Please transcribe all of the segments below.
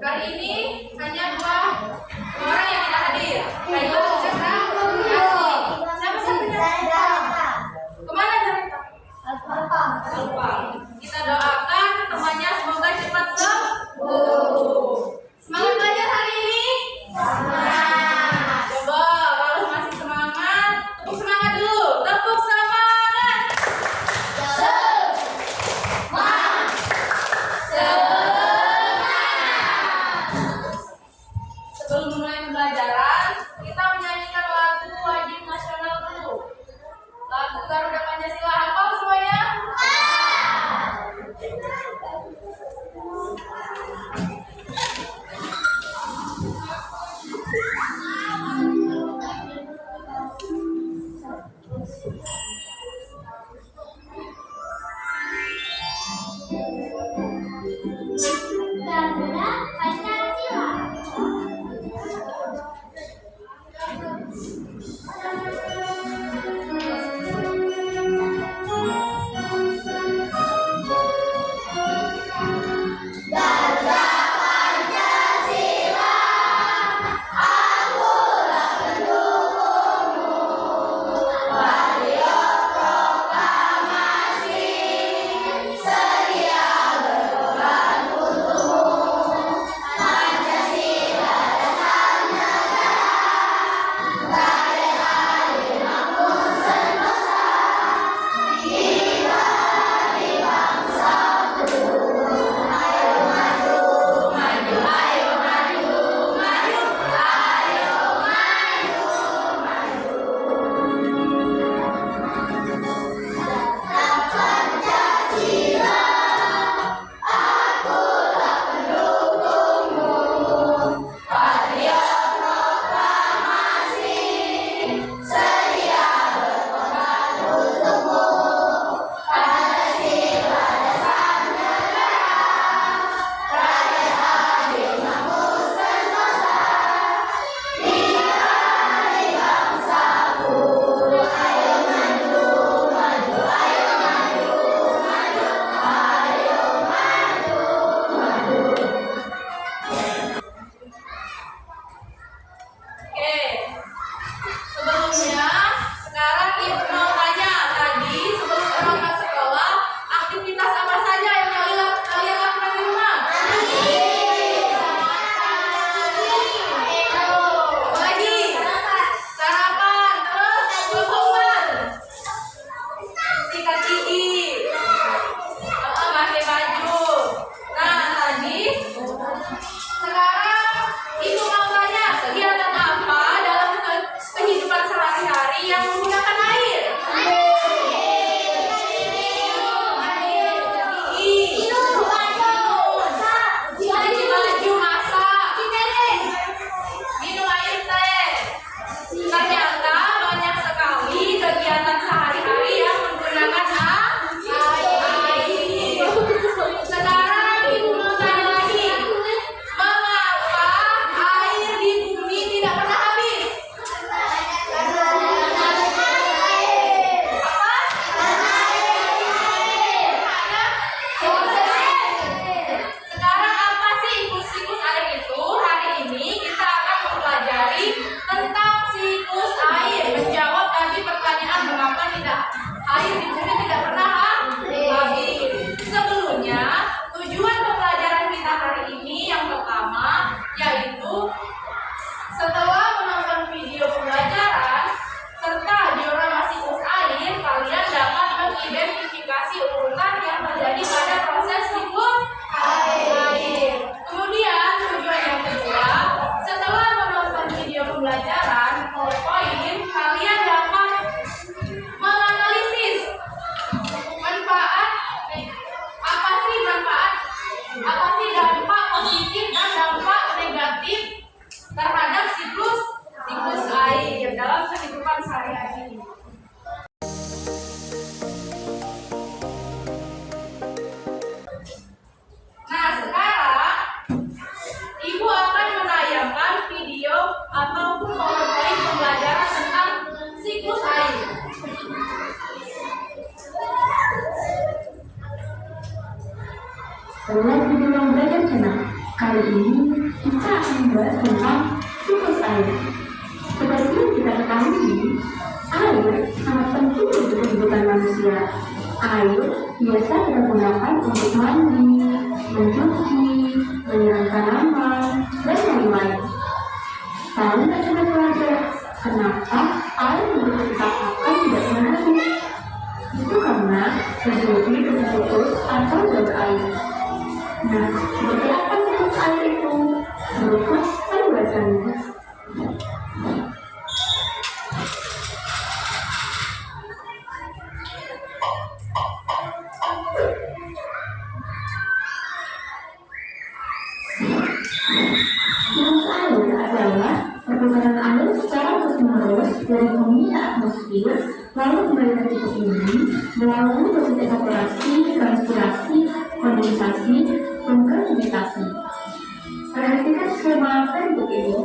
Kali ini hanya dua orang yang tidak hadir. Kaila Chandra, Asih. Siapa satunya? Kemana Jarita? Alpang. Kita doakan temannya semoga cepat sembuh. Semangat belajar hari ini. Coba kalau masih semangat, tepuk semangat dulu. Tepuk semangat. Sebelum mulai pembelajaran, kita menyanyikan lagu wajib nasional dulu. Lagu Garuda Pancasila, hafal semuanya? ini. Nah, sekarang Ibu akan menayangkan video ataupun PowerPoint pembelajaran tentang siklus air. Selamat Bimbingan Belajar Channel. Kali ini kita akan membahas tentang siklus air. Seperti yang kita ketahui, air sangat penting untuk kehidupan manusia. Air biasa kita gunakan untuk mandi, mencuci, menyiram tanaman, dan lain-lain. Tahu nggak sobat pelajar, kenapa air untuk kita makan tidak pernah habis? Itu karena terjadi putus atau daur air. Nah, seperti apa siklus air itu? Berikut penjelasannya. Siklus air adalah perputaran air secara terus-menerus dari bumi ke atmosfer, lalu kembali ke titik ini melalui proses evaporasi, transpirasi, kondensasi, dan presipitasi. Perhatikan skema bentuk ini.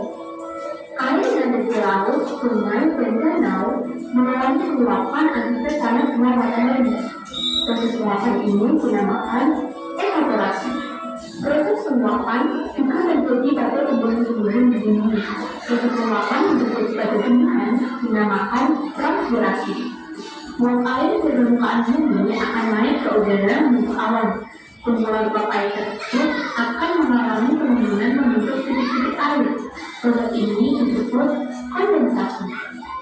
Air yang ada di laut, sungai, dan danau mengalami luapan akibat panas sinar matahari. Proses luapan ini dinamakan evaporasi. Proses penguapan juga terjadi pada tumbuhan-tumbuhan di bumi. Proses penguapan terjadi pada tumbuhan dinamakan transpirasi. Uap air dari permukaan bumi akan naik ke udara membentuk awan. Kumpulan uap air tersebut akan mengalami penimbunan membentuk titik-titik air. Proses ini disebut kondensasi.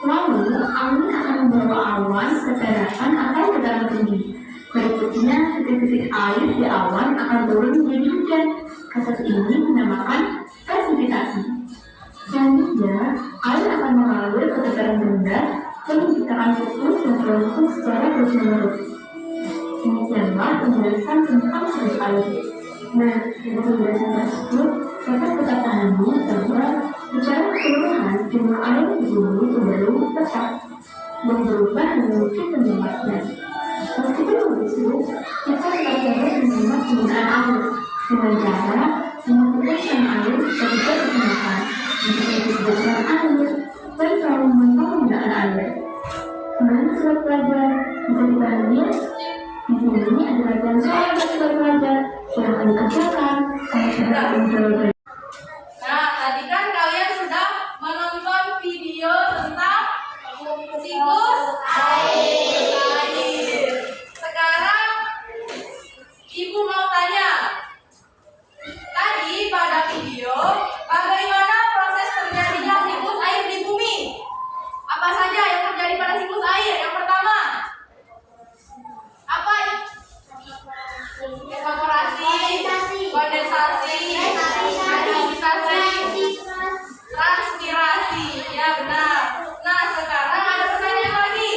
Lalu, angin akan membawa awan ke daratan atau ke dalam tinggi. Berikutnya, titik-titik air di awan akan turun menjadi hujan. Proses ini dinamakan presipitasi. Selanjutnya, air akan mengalir ke tataran rendah dan menciptakan siklus yang berlangsung secara terus-menerus. Demikianlah penjelasan tentang siklus air. Nah, dari penjelasan tersebut dapat kita pahami bahwa secara keseluruhan jumlah air di bumi cenderung tetap dan berubah menuju penyebabnya. Meskipun begitu, kita tetap harus menghemat penggunaan air dengan cara mematikan air ketika digunakan untuk kebutuhan air dan selalu memantau penggunaan air. Mana sobat pelajar? Bisa dipahami? Di sini ada latihan soal untuk sobat pelajar. Silahkan dikerjakan. Kamu sudah menjawab. Nah, tadi kan kalian sudah menonton video tentang siklus air. Sekarang Ibu mau tanya. Tadi pada video, bagaimana proses terjadinya siklus air di bumi? Apa saja yang terjadi pada siklus air? Yang pertama, apa? Evaporasi, kondensasi, presipitasi, transpirasi. Ya benar. Nah, sekarang ada pertanyaan lagi.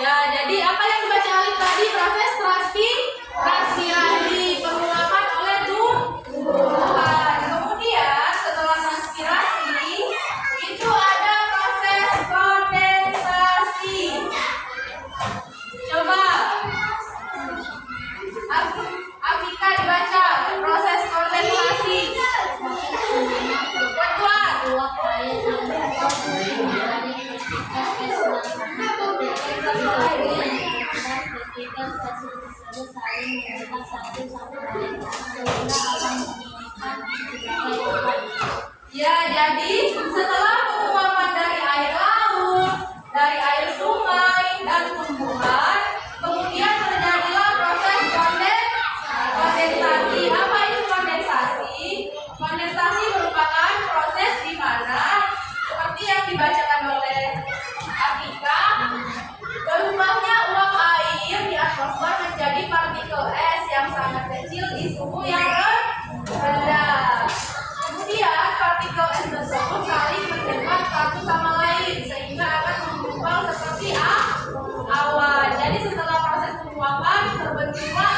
Ya, jadi apa yang dibaca Alif tadi? Proses transpirasi penguapan oleh tumbuhan. Kemudian setelah transpirasi itu ada proses kondensasi. Coba Afika dibaca proses kondensasi. Ya, jadi setelah penguapan dari air laut, dari air sungai dan tumbuhan, kemudian terjadilah proses kondensasi. Apa itu kondensasi? Kondensasi merupakan proses di mana seperti yang dibacakan oleh Afika, berubahnya uap air di atmosfer menjadi partikel es yang sangat kecil di suhu yang rendah. Kemudian partikel es tersebut saling mendekat satu sama lain sehingga akan menggumpal seperti awan. Jadi setelah proses penguapan terbentuklah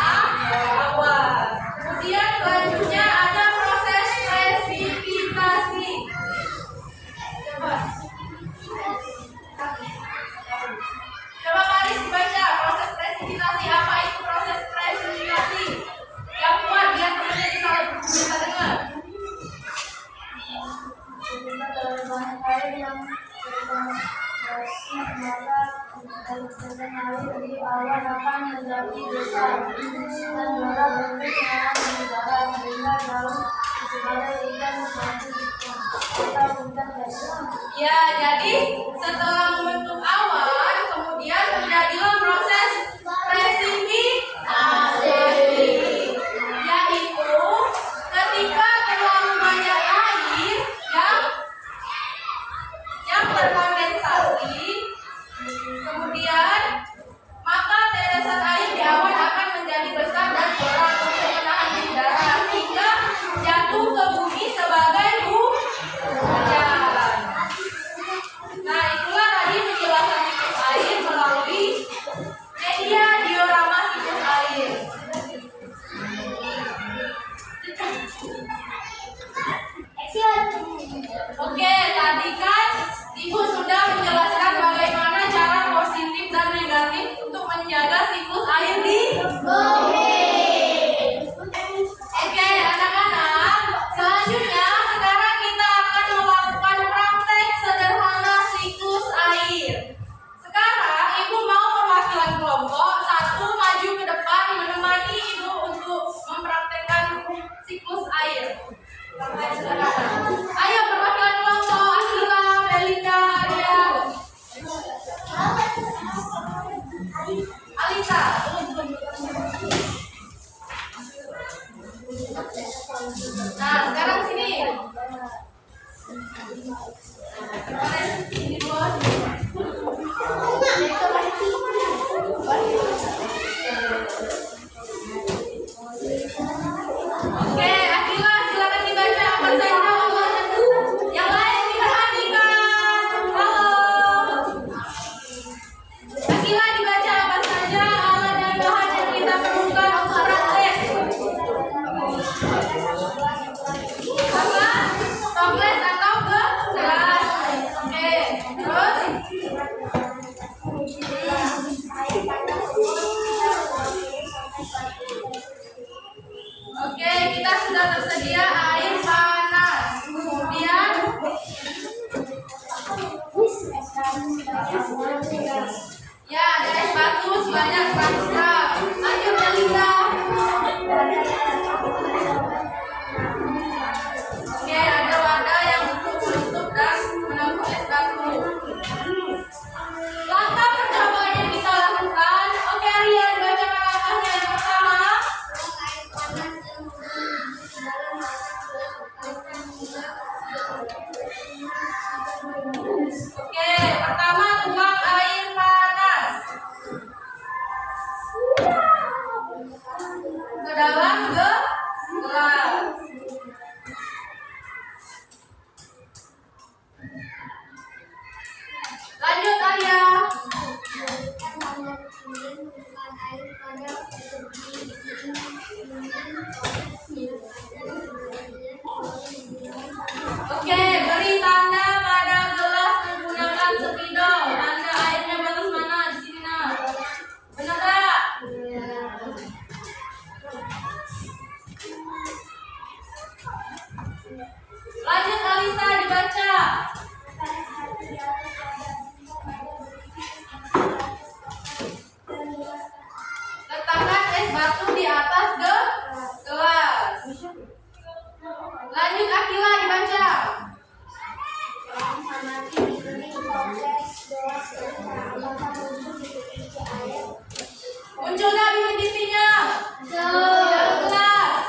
awan. Kemudian selanjutnya ada proses presipitasi. Coba Paris dibaca proses presipitasi. Apa itu proses presipitasi? Yang kuat biar temannya bisa dengar. Bahan air yang berkondensasi maka tetesan air di awan akan menjadi besar dan darah bentuk yang mendarat sehingga dalam ada ikan atau bukan besar. Ya, jadi setelah membentuk awan, kemudian terjadilah proses presipitasi, yaitu ketika terlalu banyak air yang berkondensasi, kemudian maka tetesan air di awan akan menjadi besar dan berat untuk menahan di udara sehingga jatuh ke bumi sebagai hujan. Nah, itulah tadi penjelasan siklus air melalui media diorama siklus air. Oke, tadi kan Ibu sudah menjelaskan bagaimana cara positif dan negatif untuk menjaga siklus air di bumi. Oke, anak-anak, selanjutnya sekarang kita akan melakukan praktek sederhana siklus air. Sekarang Ibu mau perwakilan kelompok satu maju ke depan menemani Ibu untuk mempraktekkan siklus air. Praktek sederhana. Ayo perwakilan kelompok Akila, Belinda, Arya, Alisa. Nah, sekarang sini. Ini bos. Oke, Akila silakan dibaca apa saja Allah. Yang lain diperhatikan. Halo. Akila dibaca apa saja alat dan bahan yang kita perlukan untuk praktek. Apa? Toples atau gelas. Oke, terus oke, kita sudah tersedia air panas. Kemudian ya ada es batu sebanyak 100 gram. Lanjut Belinda. Oke, ada wadah yang untuk menutup dan menampung es batu. Langkah percobaan yang kita lakukan. Oke, Arya dibacakan langkahnya yang pertama. Oke, pertama tuang air panas. Muncul nggak bibit-bibitnya? Dalam kelas.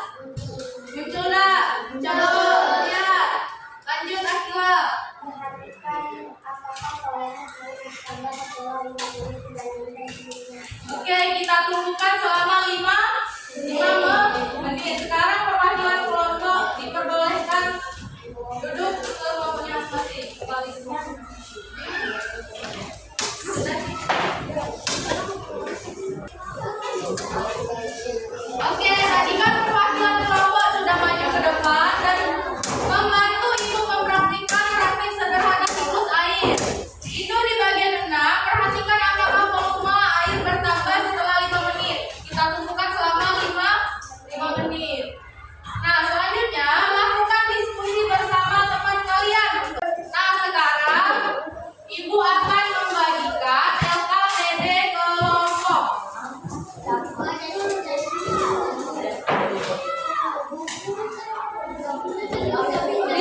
Muncul nggak? Coba lihat. Lanjut Akila. Perhatikan apakah toleransi dari tanda keluar 5 menit. Oke, kita tunggukan selama 5 menit. Sekarang perwakilan kelompok diperbolehkan duduk ke kelompoknya masing-masing. Kembali semua. Oke, tadi kan perwakilan kelompok sudah maju ke depan dan membantu ibu mempraktikkan praktik sederhana siklus air. Itu di bagian 6, perhatikan apakah volume air bertambah setelah 5 menit. Kita tunggukan selama 5 menit. Nah, selanjutnya lakukan diskusi bersama teman kalian. Nah, sekarang ibu akan membagikan LKPD kelompok.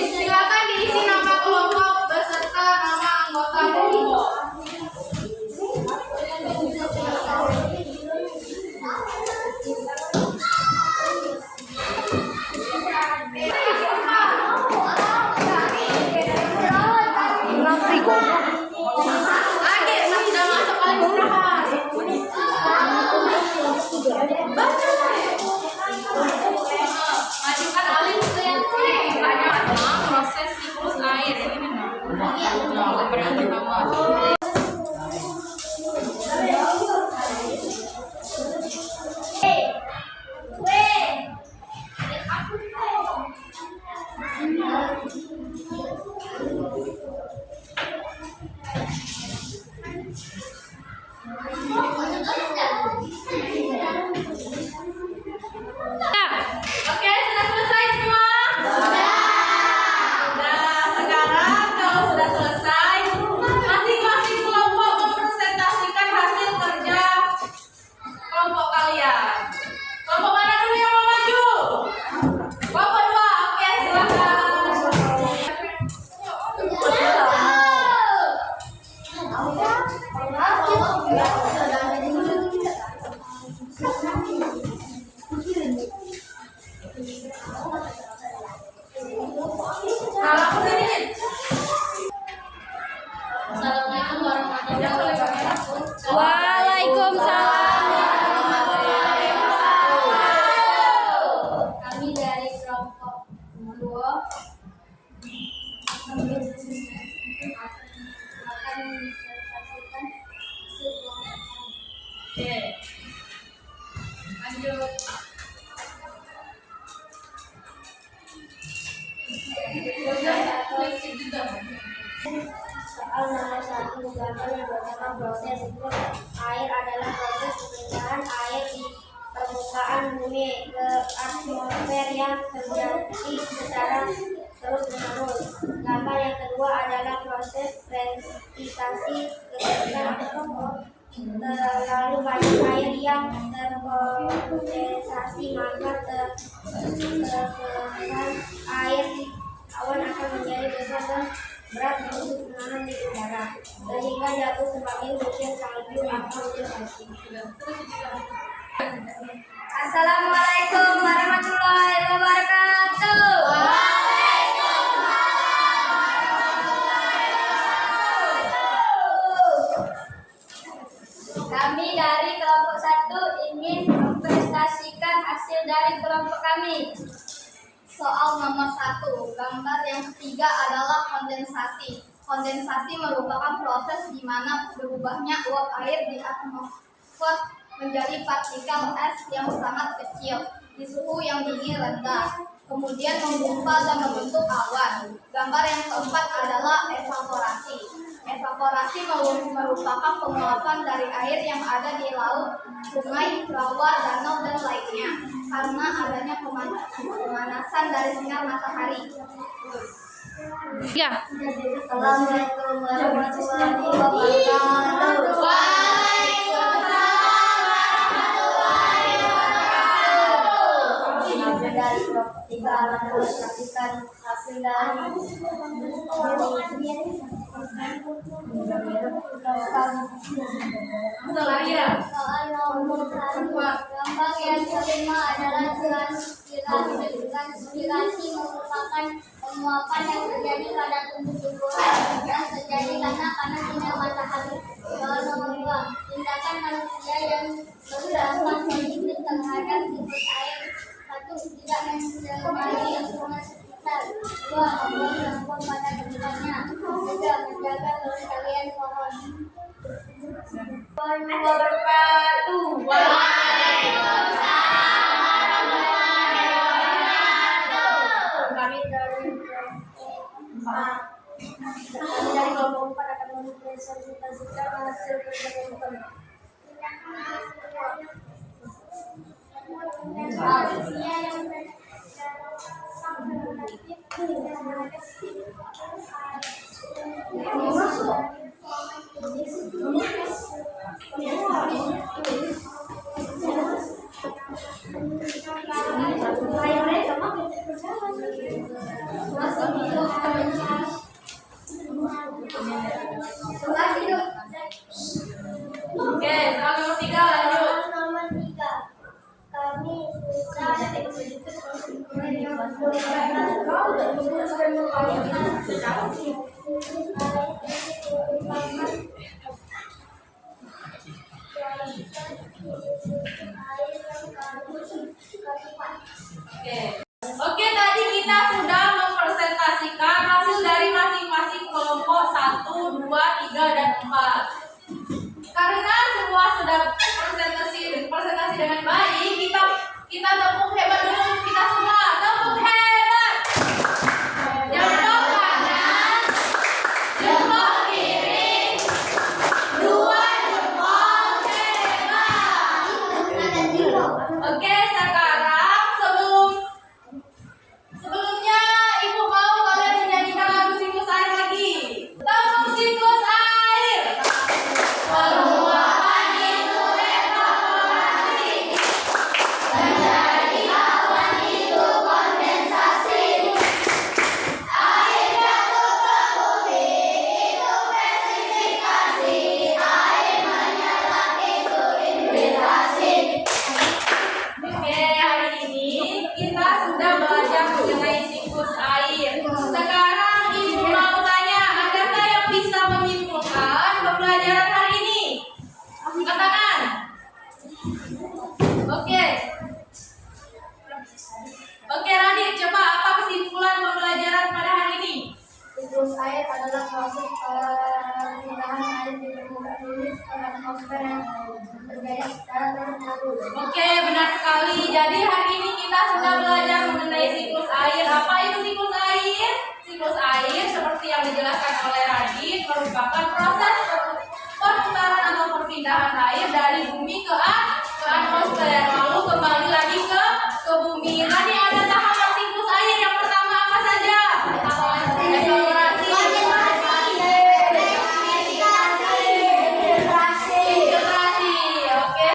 Silakan diisi nama kelompok beserta nama anggota kelompok. Adik sudah masuk paling istirahat. Majukan alih tanya tentang proses siklus air. Yang pertama. Oke, sudah selesai semua? Sudah. Sekarang kalau sudah selesai, masing-masing kelompok mempresentasikan hasil kerja kelompok kalian. Kelompok mana dulu yang mau maju? Kelompok 2, oke silakan. Salam sini. Assalamualaikum warahmatullahi wabarakatuh. Waalaikumsalam. Kami dari kelompok 2 akan menpresentasikan hasil kelompok kami. Oke. Lanjut. Soal nomor 1, gambar yang bertema proses siklus air adalah proses pemindahan air di permukaan bumi ke atmosfer yang terjadi secara terus-menerus. Gambar yang kedua adalah proses presipisasi ketika terlalu banyak air yang terkondensasi, maka tetesan air di awan akan menjadi besar dan berat untuk menahan di udara, sehingga jatuh sebagai hujan salju atau hujan es. Assalamualaikum warahmatullahi wabarakatuh. Kami dari kelompok 1 ingin mempresentasikan hasil dari kelompok kami. Soal nomor 1, gambar yang ketiga adalah kondensasi. Kondensasi merupakan proses di mana berubahnya uap air di atmosfer menjadi partikel es yang sangat kecil di suhu yang dingin rendah, kemudian menggumpal dan membentuk awan. Gambar yang keempat adalah evaporasi. Evaporasi merupakan penguapan dari air yang ada di laut, sungai, rawa, danau, dan lainnya karena adanya pemanasan dari sinar matahari. Ya. Assalamualaikum warahmatullahi wabarakatuh. Dari kelompok 3 akan mempresentasikan hasil dari Soal ya. soal nomor Gambar yang kelima adalah transpirasi merupakan penguapan yang terjadi pada tubuh-tubuhan yang terjadi karena panas sinar matahari. Nomor 2, tindakan manusia yang berdampak positif terhadap siklus air. 1. Tidak mencemari lingkungan sekitar. 2. Membuang sampah pada tempatnya. 3. Menjaga kelestarian pohon. Wabarakatuh. Kami dari kelompok 4 akan mempresentasikan hasil kerja kelompok. Oke, soal nomor 3 lanjut. Nomor 3, kami Oke, tadi kita sudah mempresentasikan hasil dari masing-masing kelompok 1, 2, 3, dan 4. Karena semua sudah presentasi dengan baik, kita tepuk hebat dulu untuk kita semua. Tepuk hebat. Jempol kanan, jempol kiri, 2 jempol hebat. Oke, sekarang sebelumnya Ibu mau kalian menyanyikan lagu siklus air lagi. Tepuk siklus air. Penguapan itu evaporasi. Terjadi awan itu kondensasi. Air jatuh ke bumi itu presifikasi. Air menyerap itu infiltrasi. Oke, hari ini kita sudah belajar mengenai siklus air. Sekarang Ibu mau tanya, adakah yang bisa menyimpulkan pembelajaran hari ini? Angkat tangan. Oke. Oke, Radit, coba apa kesimpulan pembelajaran pada hari ini? siklus air adalah proses perpindahan air di permukaan bumi ke atmosfer yang terjadi secara terus-menerus. Oke, benar sekali. Jadi hari ini kita sudah belajar mengenai siklus air. Apa itu siklus air? Siklus air seperti yang dijelaskan oleh Radit merupakan proses perputaran atau perpindahan air dari bumi ke atmosfer, lalu kembali lagi ke bumi. Tadi ada tahapan siklus air. Yang pertama apa saja? Evaporasi, infiltrasi. Oke.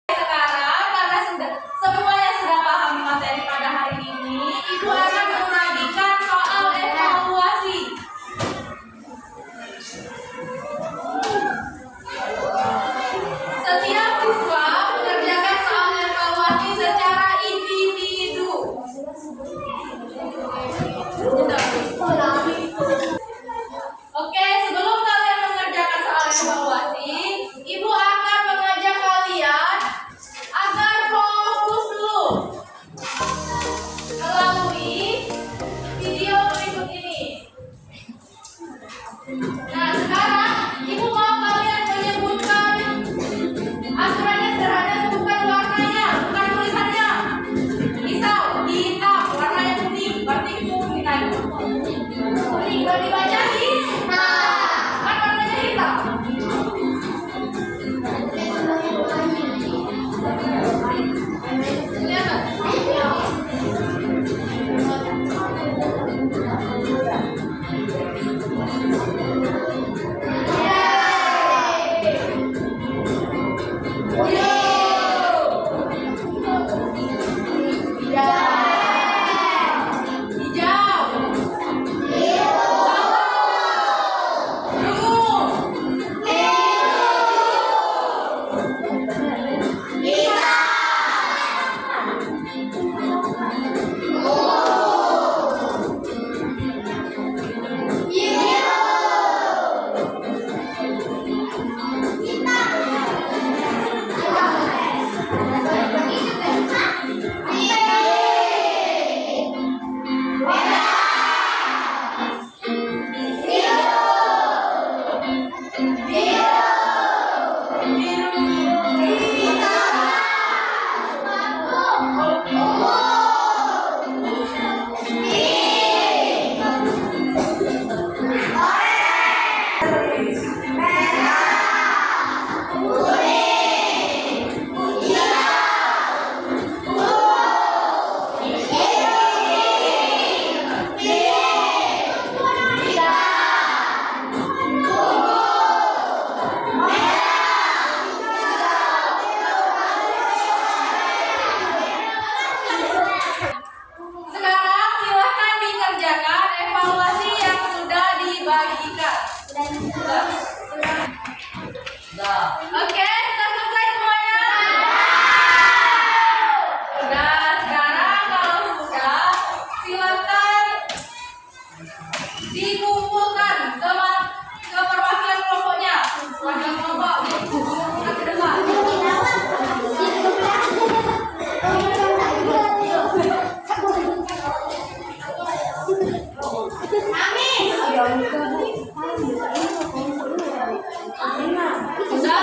Sekarang karena semuanya sudah paham materi pada hari ini, Ibu akan membagikan soal evaluasi. Setiap siswa mengerjakan soal evaluasi secara individu. Oke, sebelum kalian mengerjakan soal evaluasi, Ibu akan mengajak kalian agar fokus dulu melalui video berikut ini. Nah, sekarang Ibu mau kalian menyebutkan aturannya sederhana, sebutkan warnanya, bukan tulisannya. Misal, hitam, warnanya kuning, berarti itu kuning. Kuning, berarti baca kan warnanya hitam. Oke, sudah selesai semuanya? Udah, sekarang kalau sudah, silakan dikumpulkan ke perwakilan kelompoknya. Perwakilan kelompok, ke depan. Sudah,